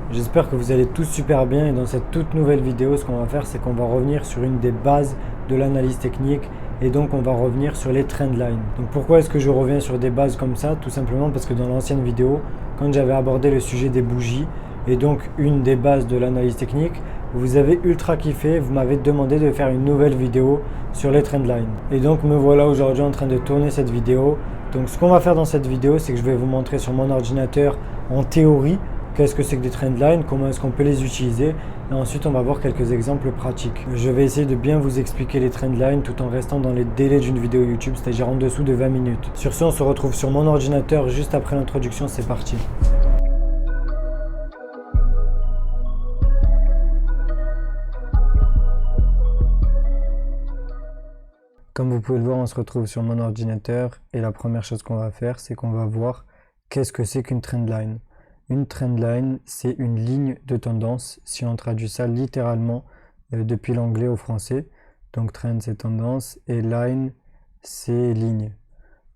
J'espère que vous allez tous super bien et dans cette toute nouvelle vidéo, ce qu'on va faire, c'est qu'on va revenir sur une des bases de l'analyse technique et donc on va revenir sur les trendlines. Donc pourquoi est-ce que je reviens sur des bases comme ça? Tout simplement parce que dans l'ancienne vidéo, quand j'avais abordé le sujet des bougies et donc une des bases de l'analyse technique, vous avez ultra kiffé, vous m'avez demandé de faire une nouvelle vidéo sur les trendlines. Et donc me voilà aujourd'hui en train de tourner cette vidéo. Donc ce qu'on va faire dans cette vidéo, c'est que je vais vous montrer sur mon ordinateur en théorie qu'est-ce que c'est que des trendlines, comment est-ce qu'on peut les utiliser et ensuite on va voir quelques exemples pratiques. Je vais essayer de bien vous expliquer les trendlines tout en restant dans les délais d'une vidéo YouTube, c'est-à-dire en dessous de 20 minutes. Sur ce, on se retrouve sur mon ordinateur juste après l'introduction, c'est parti. Comme vous pouvez le voir, on se retrouve sur mon ordinateur et la première chose qu'on va faire, c'est qu'on va voir qu'est-ce que c'est qu'une trendline. Une trendline, c'est une ligne de tendance, si on traduit ça littéralement depuis l'anglais au français. Donc trend, c'est tendance et line, c'est ligne.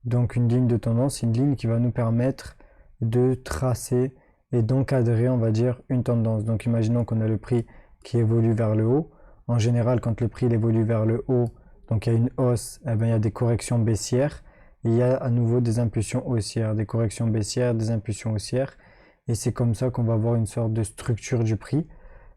Donc une ligne de tendance, c'est une ligne qui va nous permettre de tracer et d'encadrer, on va dire, une tendance. Donc imaginons qu'on a le prix qui évolue vers le haut. En général, quand le prix évolue vers le haut, donc il y a une hausse, eh bien, il y a des corrections baissières. Et il y a à nouveau des impulsions haussières, des corrections baissières, des impulsions haussières. Et c'est comme ça qu'on va avoir une sorte de structure du prix.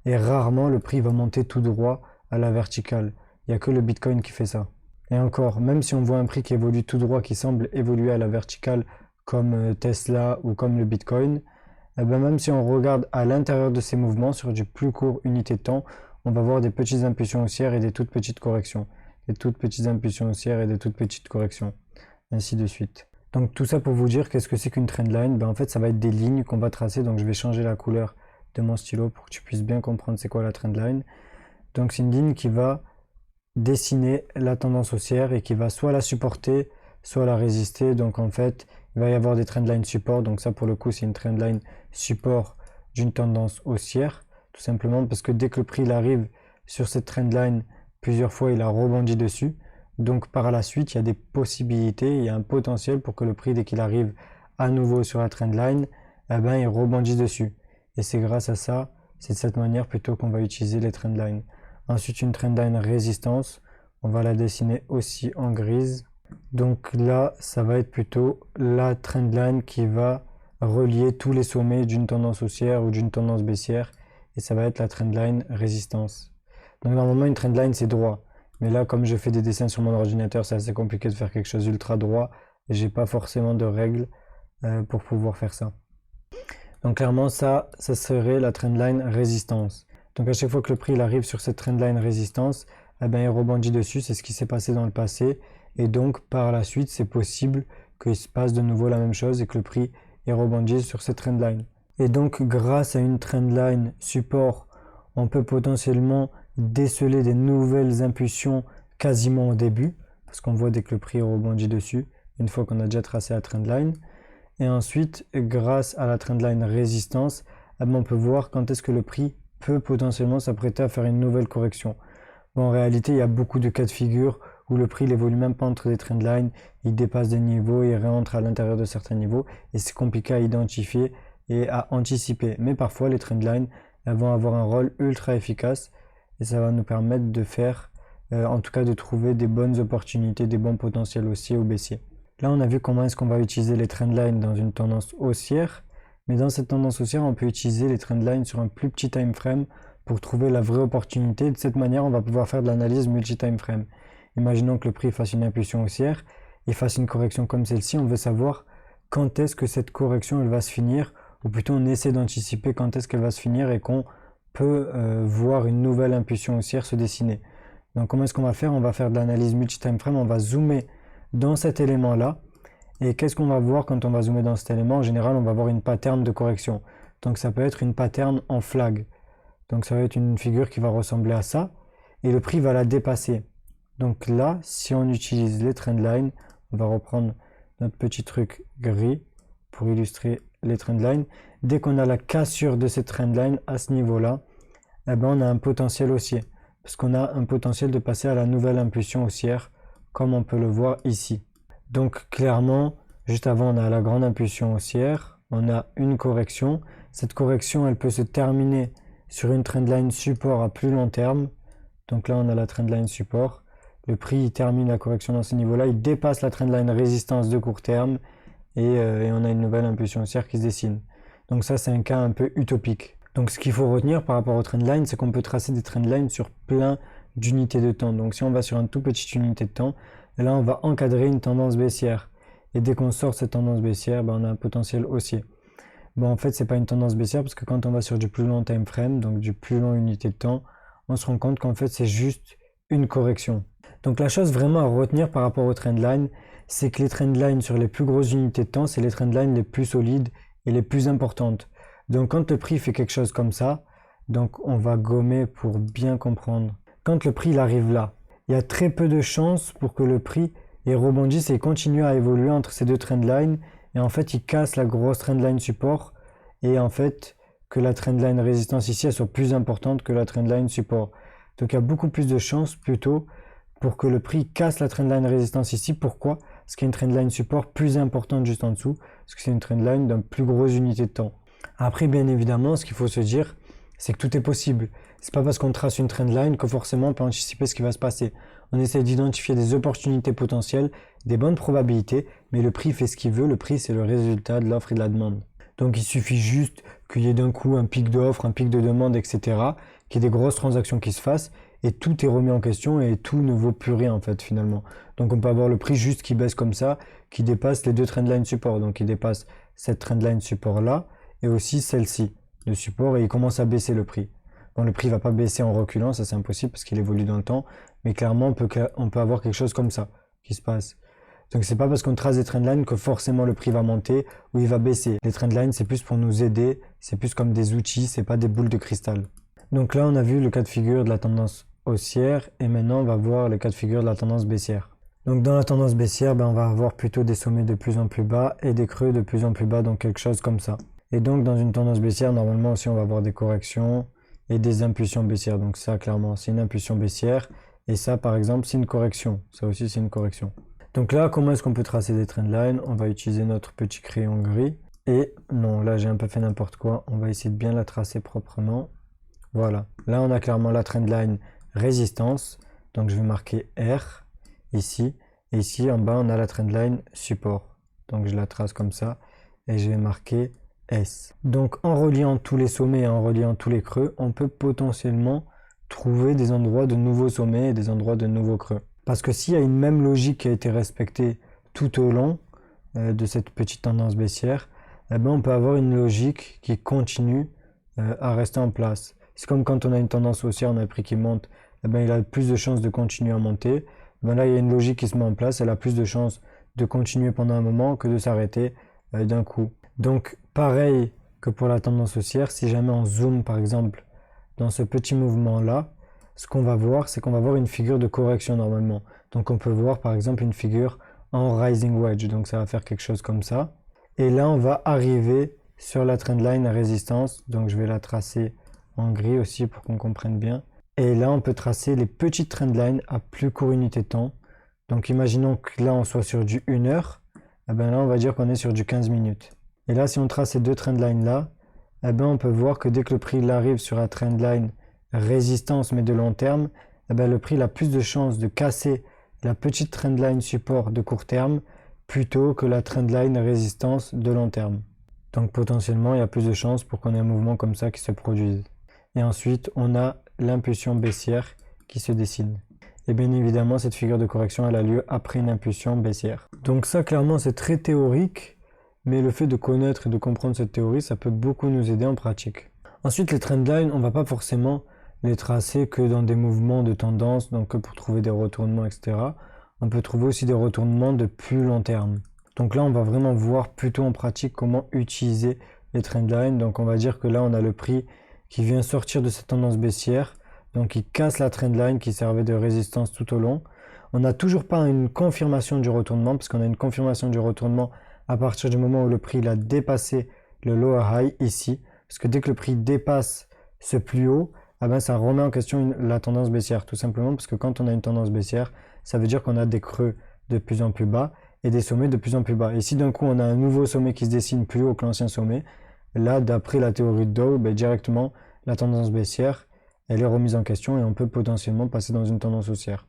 Et rarement le prix va monter tout droit à la verticale. Il n'y a que le Bitcoin qui fait ça. Et encore, même si on voit un prix qui évolue tout droit, qui semble évoluer à la verticale comme Tesla ou comme le Bitcoin, eh bien même si on regarde à l'intérieur de ces mouvements sur du plus court unité de temps, on va voir des petites impulsions haussières et des toutes petites corrections. Des toutes petites impulsions haussières et des toutes petites corrections. Ainsi de suite. Donc tout ça pour vous dire qu'est-ce que c'est qu'une trendline. En fait ça va être des lignes qu'on va tracer, donc je vais changer la couleur de mon stylo pour que tu puisses bien comprendre c'est quoi la trendline. Donc c'est une ligne qui va dessiner la tendance haussière et qui va soit la supporter, soit la résister. Donc en fait il va y avoir des trendlines support, donc ça pour le coup c'est une trendline support d'une tendance haussière, tout simplement parce que dès que le prix il arrive sur cette trendline, plusieurs fois il a rebondi dessus. Donc par la suite, il y a des possibilités, il y a un potentiel pour que le prix, dès qu'il arrive à nouveau sur la trendline, eh ben, il rebondisse dessus. Et c'est grâce à ça, c'est de cette manière plutôt qu'on va utiliser les trendlines. Ensuite, une trendline résistance, on va la dessiner aussi en grise. Donc là, ça va être plutôt la trendline qui va relier tous les sommets d'une tendance haussière ou d'une tendance baissière. Et ça va être la trendline résistance. Donc normalement, une trendline, c'est droit. Mais là, comme je fais des dessins sur mon ordinateur, c'est assez compliqué de faire quelque chose ultra droit et j'ai pas forcément de règles pour pouvoir faire ça. Donc clairement, ça serait la trendline résistance. Donc à chaque fois que le prix il arrive sur cette trendline résistance, eh ben, il rebondit dessus, c'est ce qui s'est passé dans le passé. Et donc par la suite, c'est possible qu'il se passe de nouveau la même chose et que le prix il rebondisse sur cette trendline. Et donc grâce à une trendline support, on peut potentiellement déceler des nouvelles impulsions quasiment au début, parce qu'on voit dès que le prix rebondit dessus, une fois qu'on a déjà tracé la trendline. Et ensuite, grâce à la trendline résistance, on peut voir quand est-ce que le prix peut potentiellement s'apprêter à faire une nouvelle correction. Bon, en réalité, il y a beaucoup de cas de figure où le prix n'évolue même pas entre des trendlines, il dépasse des niveaux, il rentre à l'intérieur de certains niveaux, et c'est compliqué à identifier et à anticiper. Mais parfois, les trendlines elles vont avoir un rôle ultra efficace et ça va nous permettre de faire, en tout cas de trouver des bonnes opportunités, des bons potentiels haussiers ou baissiers. Là, on a vu comment est-ce qu'on va utiliser les trendlines dans une tendance haussière, mais dans cette tendance haussière, on peut utiliser les trendlines sur un plus petit time frame pour trouver la vraie opportunité. De cette manière, on va pouvoir faire de l'analyse multi-time frame. Imaginons que le prix fasse une impulsion haussière et fasse une correction comme celle-ci, on veut savoir quand est-ce que cette correction elle va se finir, ou plutôt on essaie d'anticiper quand est-ce qu'elle va se finir et qu'on peut voir une nouvelle impulsion haussière se dessiner. Donc comment est-ce qu'on va faire? On va faire de l'analyse multi-time frame, on va zoomer dans cet élément-là. Et qu'est-ce qu'on va voir quand on va zoomer dans cet élément? En général, on va voir une pattern de correction. Donc ça peut être une pattern en flag. Donc ça va être une figure qui va ressembler à ça. Et le prix va la dépasser. Donc là, si on utilise les trendlines, on va reprendre notre petit truc gris pour illustrer les trendlines. Dès qu'on a la cassure de ces trendlines à ce niveau-là, eh ben on a un potentiel haussier. Parce qu'on a un potentiel de passer à la nouvelle impulsion haussière, comme on peut le voir ici. Donc clairement, juste avant, on a la grande impulsion haussière, on a une correction. Cette correction, elle peut se terminer sur une trendline support à plus long terme. Donc là, on a la trendline support. Le prix, il termine la correction dans ce niveau-là. Il dépasse la trendline résistance de court terme. Et on a une nouvelle impulsion haussière qui se dessine. Donc ça, c'est un cas un peu utopique. Donc ce qu'il faut retenir par rapport aux trendlines, c'est qu'on peut tracer des trendlines sur plein d'unités de temps. Donc si on va sur une toute petite unité de temps, là, on va encadrer une tendance baissière. Et dès qu'on sort cette tendance baissière, on a un potentiel haussier. Bon, en fait, c'est pas une tendance baissière parce que quand on va sur du plus long time frame, donc du plus long unité de temps, on se rend compte qu'en fait, c'est juste une correction. Donc la chose vraiment à retenir par rapport aux trendlines, c'est que les trendlines sur les plus grosses unités de temps, c'est les trendlines les plus solides et les plus importantes. Donc quand le prix fait quelque chose comme ça, donc on va gommer pour bien comprendre. Quand le prix il arrive là, il y a très peu de chances pour que le prix il rebondisse et continue à évoluer entre ces deux trendlines. Et en fait, il casse la grosse trendline support. Et en fait, que la trendline résistance ici, elle soit plus importante que la trendline support. Donc il y a beaucoup plus de chances plutôt pour que le prix casse la trendline résistance ici. Pourquoi? Parce qu'il y a une trendline support plus importante juste en dessous. Parce que c'est une trendline d'un plus grosse unité de temps. Après, bien évidemment, ce qu'il faut se dire, c'est que tout est possible. C'est pas parce qu'on trace une trendline que forcément on peut anticiper ce qui va se passer. On essaie d'identifier des opportunités potentielles, des bonnes probabilités, mais le prix fait ce qu'il veut. Le prix, c'est le résultat de l'offre et de la demande. Donc il suffit juste qu'il y ait d'un coup un pic d'offre, un pic de demande, etc., qu'il y ait des grosses transactions qui se fassent, et tout est remis en question et tout ne vaut plus rien en fait finalement. Donc on peut avoir le prix juste qui baisse comme ça, qui dépasse les deux trendline support. Donc il dépasse cette trendline support là, et aussi celle-ci, le support, et il commence à baisser le prix. Bon, le prix ne va pas baisser en reculant, ça c'est impossible parce qu'il évolue dans le temps, mais clairement on peut avoir quelque chose comme ça qui se passe. Donc c'est pas parce qu'on trace des trendlines que forcément le prix va monter ou il va baisser. Les trendlines c'est plus pour nous aider, c'est plus comme des outils, c'est pas des boules de cristal. Donc là on a vu le cas de figure de la tendance haussière et maintenant on va voir le cas de figure de la tendance baissière. Donc dans la tendance baissière, on va avoir plutôt des sommets de plus en plus bas et des creux de plus en plus bas, donc quelque chose comme ça. Et donc dans une tendance baissière, normalement aussi on va avoir des corrections et des impulsions baissières. Donc ça clairement c'est une impulsion baissière et ça par exemple c'est une correction. Ça aussi c'est une correction. Donc là comment est-ce qu'on peut tracer des trendlines? On va utiliser notre petit crayon gris. Et non, là j'ai un peu fait n'importe quoi. On va essayer de bien la tracer proprement. Voilà. Là on a clairement la trendline résistance. Donc je vais marquer R ici. Et ici en bas on a la trendline support. Donc je la trace comme ça. Et je vais marquer S. Donc en reliant tous les sommets et en reliant tous les creux, on peut potentiellement trouver des endroits de nouveaux sommets et des endroits de nouveaux creux. Parce que s'il y a une même logique qui a été respectée tout au long de cette petite tendance baissière, on peut avoir une logique qui continue à rester en place. C'est comme quand on a une tendance haussière, on a un prix qui monte, il a plus de chances de continuer à monter. Là, il y a une logique qui se met en place, elle a plus de chances de continuer pendant un moment que de s'arrêter d'un coup. Donc pareil que pour la tendance haussière, si jamais on zoome par exemple dans ce petit mouvement là, ce qu'on va voir, c'est qu'on va voir une figure de correction normalement. Donc on peut voir par exemple une figure en rising wedge, donc ça va faire quelque chose comme ça. Et là on va arriver sur la trendline à résistance, donc je vais la tracer en gris aussi pour qu'on comprenne bien. Et là on peut tracer les petites trendlines à plus courte unité de temps. Donc imaginons que là on soit sur du 1 heure, là on va dire qu'on est sur du 15 minutes. Et là, si on trace ces deux trendlines là, on peut voir que dès que le prix arrive sur la trendline résistance mais de long terme, le prix a plus de chances de casser la petite trendline support de court terme plutôt que la trendline résistance de long terme. Donc potentiellement, il y a plus de chances pour qu'on ait un mouvement comme ça qui se produise. Et ensuite, on a l'impulsion baissière qui se dessine. Et bien évidemment, cette figure de correction, elle a lieu après une impulsion baissière. Donc ça, clairement, c'est très théorique. Mais le fait de connaître et de comprendre cette théorie, ça peut beaucoup nous aider en pratique. Ensuite, les trendlines, on ne va pas forcément les tracer que dans des mouvements de tendance, donc que pour trouver des retournements, etc. On peut trouver aussi des retournements de plus long terme. Donc là, on va vraiment voir plutôt en pratique comment utiliser les trendlines. Donc on va dire que là, on a le prix qui vient sortir de cette tendance baissière. Donc il casse la trendline qui servait de résistance tout au long. On n'a toujours pas une confirmation du retournement, parce qu'on a une confirmation du retournement à partir du moment où le prix a dépassé le lower high ici, parce que dès que le prix dépasse ce plus haut, ça remet en question la tendance baissière, tout simplement parce que quand on a une tendance baissière, ça veut dire qu'on a des creux de plus en plus bas et des sommets de plus en plus bas. Et si d'un coup on a un nouveau sommet qui se dessine plus haut que l'ancien sommet, là, d'après la théorie de Dow, ben, directement, la tendance baissière, elle est remise en question et on peut potentiellement passer dans une tendance haussière.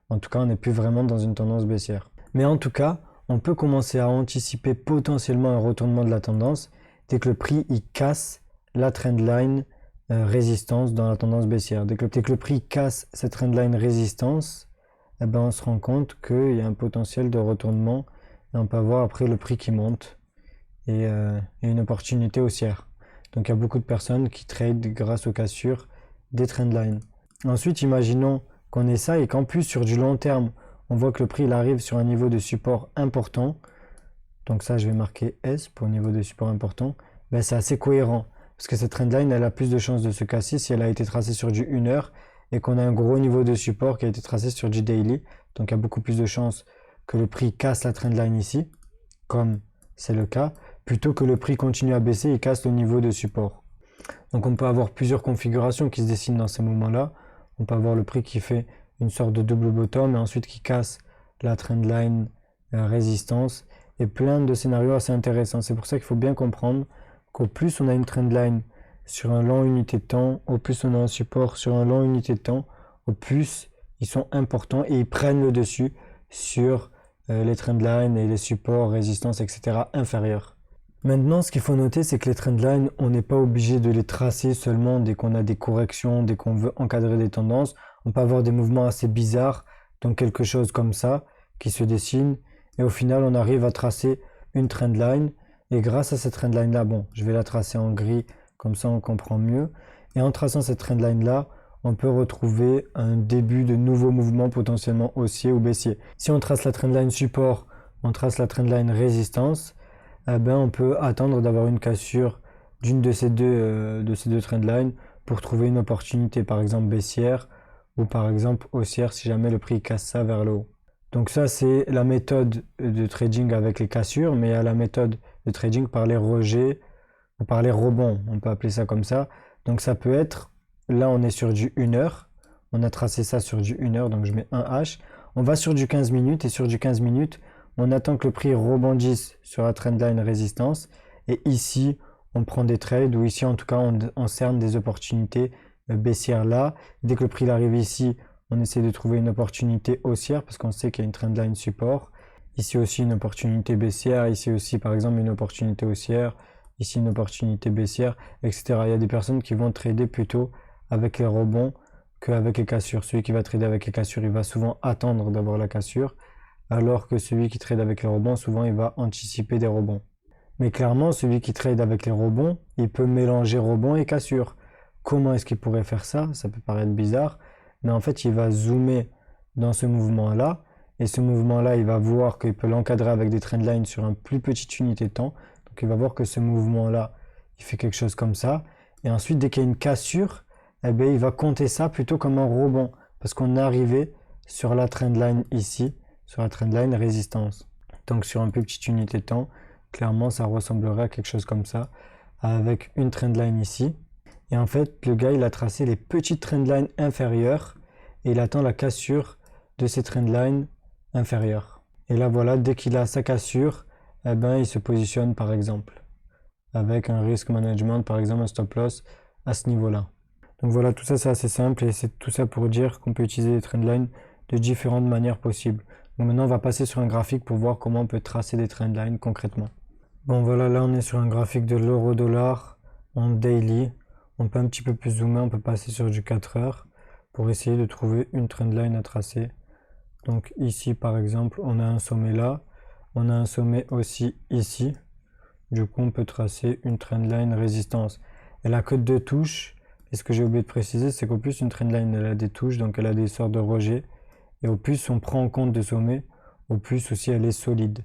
En tout cas, on n'est plus vraiment dans une tendance baissière. Mais en tout cas, on peut commencer à anticiper potentiellement un retournement de la tendance dès que le prix il casse la trendline résistance dans la tendance baissière. Dès que le prix casse cette trendline résistance, eh ben on se rend compte qu'il y a un potentiel de retournement et on peut avoir après le prix qui monte et une opportunité haussière. Donc il y a beaucoup de personnes qui tradent grâce aux cassures des trendlines. Ensuite, imaginons qu'on ait ça et qu'en plus sur du long terme, on voit que le prix il arrive sur un niveau de support important. Donc ça, je vais marquer S pour niveau de support important. Ben, c'est assez cohérent parce que cette trendline, elle a plus de chances de se casser si elle a été tracée sur du 1 heure et qu'on a un gros niveau de support qui a été tracé sur du daily. Donc il y a beaucoup plus de chances que le prix casse la trendline ici, comme c'est le cas, plutôt que le prix continue à baisser et casse le niveau de support. Donc on peut avoir plusieurs configurations qui se dessinent dans ces moments-là. On peut avoir le prix qui fait une sorte de double bottom et ensuite qui casse la trendline résistance et plein de scénarios assez intéressants. C'est pour ça qu'il faut bien comprendre qu'au plus on a une trendline sur un long unité de temps, au plus on a un support sur un long unité de temps, au plus ils sont importants et ils prennent le dessus sur les trendlines et les supports, résistances, etc. inférieurs. Maintenant, ce qu'il faut noter, c'est que les trendlines, on n'est pas obligé de les tracer seulement dès qu'on a des corrections, dès qu'on veut encadrer des tendances. On peut avoir des mouvements assez bizarres, donc quelque chose comme ça, qui se dessine. Et au final, on arrive à tracer une trendline. Et grâce à cette trendline-là, bon, je vais la tracer en gris, comme ça on comprend mieux. Et en traçant cette trendline-là, on peut retrouver un début de nouveaux mouvements potentiellement haussiers ou baissiers. Si on trace la trendline support, on trace la trendline résistance, eh ben on peut attendre d'avoir une cassure d'une de ces deux trendlines pour trouver une opportunité, par exemple baissière ou par exemple haussière si jamais le prix casse ça vers le haut. Donc ça c'est la méthode de trading avec les cassures, mais il y a la méthode de trading par les rejets ou par les rebonds, on peut appeler ça comme ça. Donc ça peut être, là on est sur du 1 heure, on a tracé ça sur du 1 heure, donc je mets un H. On va sur du 15 minutes et sur du 15 minutes, on attend que le prix rebondisse sur la trendline résistance et ici on prend des trades ou ici en tout cas on cerne des opportunités baissières là. Dès que le prix arrive ici, on essaie de trouver une opportunité haussière parce qu'on sait qu'il y a une trendline support. Ici aussi une opportunité baissière, ici aussi par exemple une opportunité haussière, ici une opportunité baissière, etc. Il y a des personnes qui vont trader plutôt avec les rebonds qu'avec les cassures. Celui qui va trader avec les cassures, il va souvent attendre d'avoir la cassure, alors que celui qui trade avec les rebonds, souvent il va anticiper des rebonds. Mais clairement, celui qui trade avec les rebonds, il peut mélanger rebonds et cassures. Comment est-ce qu'il pourrait faire ça? Ça peut paraître bizarre, mais en fait il va zoomer dans ce mouvement-là, et ce mouvement-là, il va voir qu'il peut l'encadrer avec des trendlines sur une plus petite unité de temps. Donc il va voir que ce mouvement-là, il fait quelque chose comme ça. Et ensuite, dès qu'il y a une cassure, eh bien, il va compter ça plutôt comme un rebond. Parce qu'on est arrivé sur la trendline ici, sur la trendline résistance. Donc sur une plus petite unité de temps, clairement, ça ressemblerait à quelque chose comme ça, avec une trendline ici. Et en fait, le gars, il a tracé les petites trendlines inférieures et il attend la cassure de ces trendlines inférieures. Et là, voilà, dès qu'il a sa cassure, eh ben, il se positionne par exemple avec un risk management, par exemple un stop loss à ce niveau-là. Donc voilà, tout ça c'est assez simple et c'est tout ça pour dire qu'on peut utiliser les trendlines de différentes manières possibles. Donc maintenant on va passer sur un graphique pour voir comment on peut tracer des trendlines concrètement. Bon voilà, là on est sur un graphique de l'euro-dollar en daily. On peut un petit peu plus zoomer, on peut passer sur du 4 heures pour essayer de trouver une trendline à tracer. Donc ici par exemple on a un sommet là, on a un sommet aussi ici. Du coup on peut tracer une trendline résistance. Elle a que 2 touches. Et ce que j'ai oublié de préciser, c'est qu'au plus une trendline elle a des touches, donc elle a des sortes de rejets. Et au plus on prend en compte des sommets, au plus aussi elle est solide.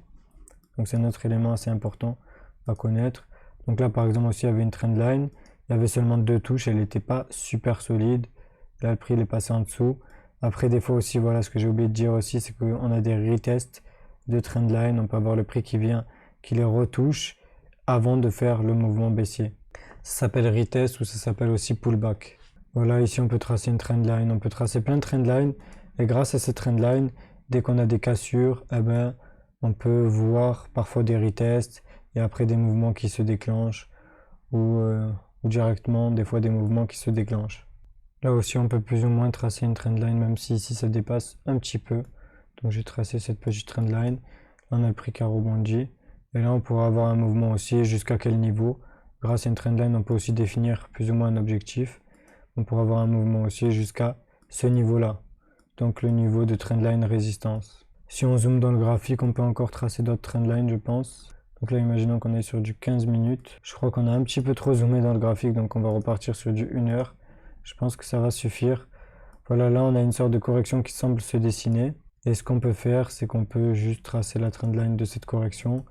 Donc c'est un autre élément assez important à connaître. Donc là par exemple aussi il y avait une trendline, il y avait seulement 2 touches, elle n'était pas super solide. Là le prix il est passé en dessous. Après des fois aussi, voilà ce que j'ai oublié de dire aussi, c'est qu'on a des retests de trendline, on peut avoir le prix qui vient, qui les retouche avant de faire le mouvement baissier. Ça s'appelle retest ou ça s'appelle aussi pullback. Voilà, ici on peut tracer une trendline, on peut tracer plein de trendlines et grâce à ces trendlines, dès qu'on a des cassures, eh ben, on peut voir parfois des retests et après des mouvements qui se déclenchent ou directement des fois des mouvements qui se déclenchent. Là aussi, on peut plus ou moins tracer une trendline, même si ici ça dépasse un petit peu. Donc j'ai tracé cette petite trendline. Là, on a le prix qui a rebondi. Et là, on pourra avoir un mouvement aussi jusqu'à quel niveau. Grâce à une trendline, on peut aussi définir plus ou moins un objectif. On pourra avoir un mouvement aussi jusqu'à ce niveau-là. Donc le niveau de trendline résistance. Si on zoome dans le graphique, on peut encore tracer d'autres trendlines, je pense. Donc là, imaginons qu'on est sur du 15 minutes. Je crois qu'on a un petit peu trop zoomé dans le graphique, donc on va repartir sur du 1 heure. Je pense que ça va suffire. Voilà, là, on a une sorte de correction qui semble se dessiner. Et ce qu'on peut faire, c'est qu'on peut juste tracer la trendline de cette correction.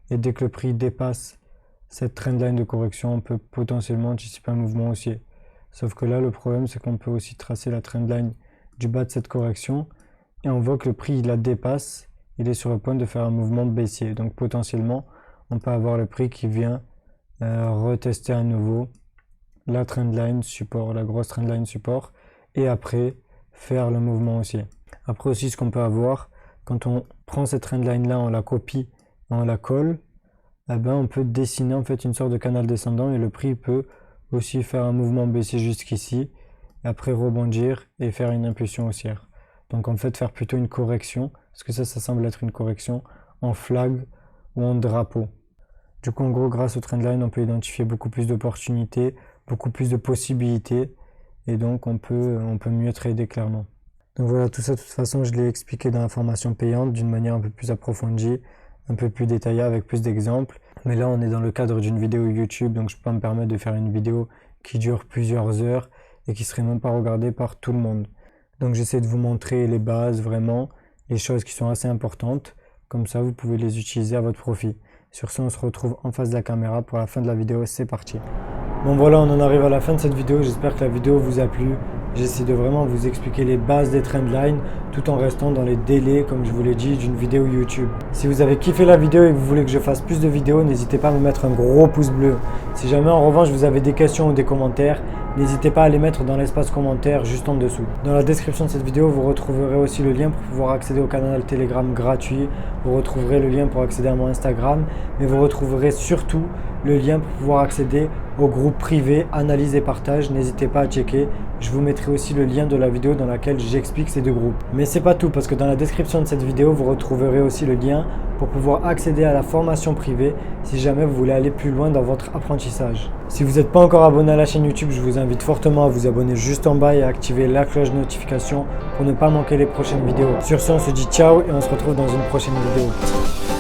Et dès que le prix dépasse cette trendline de correction, on peut potentiellement anticiper un mouvement haussier. Sauf que là, le problème, c'est qu'on peut aussi tracer la trendline du bas de cette correction. Et on voit que le prix, il la dépasse. Il est sur le point de faire un mouvement baissier. Donc potentiellement, on peut avoir le prix qui vient retester à nouveau la trendline support, la grosse trendline support, et après faire le mouvement haussier. Après aussi, ce qu'on peut avoir, quand on prend cette trendline là, on la copie, on la colle, eh ben, on peut dessiner en fait une sorte de canal descendant et le prix peut aussi faire un mouvement baissier jusqu'ici, et après rebondir et faire une impulsion haussière. Donc en fait faire plutôt une correction, parce que ça semble être une correction en flag ou en drapeau. Du coup en gros grâce au trendline on peut identifier beaucoup plus d'opportunités, beaucoup plus de possibilités et donc on peut mieux trader clairement. Donc voilà, tout ça de toute façon je l'ai expliqué dans la formation payante d'une manière un peu plus approfondie, un peu plus détaillée avec plus d'exemples. Mais là on est dans le cadre d'une vidéo YouTube, donc je peux me permettre de faire une vidéo qui dure plusieurs heures et qui serait même pas regardée par tout le monde. Donc j'essaie de vous montrer les bases vraiment, les choses qui sont assez importantes, comme ça vous pouvez les utiliser à votre profit. Sur ce, on se retrouve en face de la caméra pour la fin de la vidéo, c'est parti. Bon voilà, on en arrive à la fin de cette vidéo, j'espère que la vidéo vous a plu. J'essaie de vraiment vous expliquer les bases des trendlines tout en restant dans les délais, comme je vous l'ai dit, d'une vidéo YouTube. Si vous avez kiffé la vidéo et que vous voulez que je fasse plus de vidéos, n'hésitez pas à me mettre un gros pouce bleu. Si jamais en revanche vous avez des questions ou des commentaires, n'hésitez pas à les mettre dans l'espace commentaire juste en dessous. Dans la description de cette vidéo, vous retrouverez aussi le lien pour pouvoir accéder au canal Telegram gratuit. Vous retrouverez le lien pour accéder à mon Instagram, mais vous retrouverez surtout le lien pour pouvoir accéder au groupe privé Analyse et Partage. N'hésitez pas à checker. Je vous mettrai aussi le lien de la vidéo dans laquelle j'explique ces deux groupes. Mais c'est pas tout, parce que dans la description de cette vidéo, vous retrouverez aussi le lien pour pouvoir accéder à la formation privée si jamais vous voulez aller plus loin dans votre apprentissage. Si vous n'êtes pas encore abonné à la chaîne YouTube, je vous invite fortement à vous abonner juste en bas et à activer la cloche de notification pour ne pas manquer les prochaines vidéos. Sur ce, on se dit ciao et on se retrouve dans une prochaine vidéo.